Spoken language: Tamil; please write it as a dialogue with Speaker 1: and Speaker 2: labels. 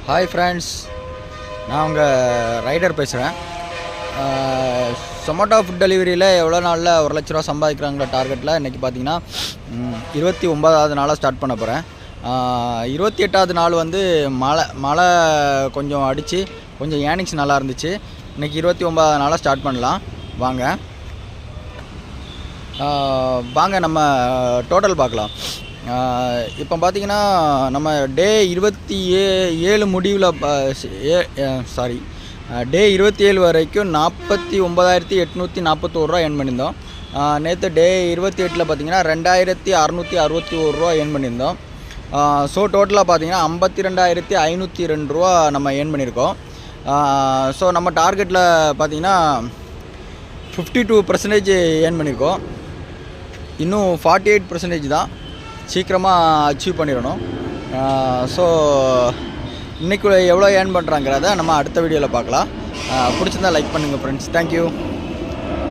Speaker 1: ஹாய் ஃப்ரெண்ட்ஸ், நான் உங்கள் ரைடர் பேசுகிறேன். சொமேட்டோ ஃபுட் டெலிவரியில் எவ்வளோ நாளில் 1,00,000 சம்பாதிக்கிறாங்கிற டார்கெட்டில் இன்றைக்கி பார்த்தீங்கன்னா 29வது நாளாக ஸ்டார்ட் பண்ண போகிறேன். 28வது நாள் வந்து மழை கொஞ்சம் அடித்து கொஞ்சம் ஏர்னிங்ஸ் நல்லா இருந்துச்சு. இன்றைக்கி 29வது நாளாக ஸ்டார்ட் பண்ணலாம். வாங்க நம்ம டோட்டல் பார்க்கலாம். இப்போ பார்த்தீங்கன்னா நம்ம டே 27 முடிவில் டே 27 வரைக்கும் 49,841 ரூபா ஏர்ன் பண்ணியிருந்தோம். நேற்று டே 28 பார்த்தீங்கன்னா 2,661 ரூபா ஏர்ன் பண்ணியிருந்தோம். ஸோ டோட்டலாக பார்த்தீங்கன்னா 52,502 ரூபா நம்ம ஏர்ன் பண்ணியிருக்கோம். ஸோ நம்ம டார்கெட்டில் பார்த்தீங்கன்னா 52% ஏர்ன் பண்ணியிருக்கோம். இன்னும் 48% தான் சீக்கிரமாக அச்சீவ் பண்ணிடணும். ஸோ இன்றைக்குள்ள எவ்வளோ ஏர்ன் பண்ணுறாங்கிறத நம்ம அடுத்த வீடியோவில் பார்க்கலாம். பிடிச்சிருந்தா லைக் பண்ணுங்கள் ஃப்ரெண்ட்ஸ். தேங்க்யூ.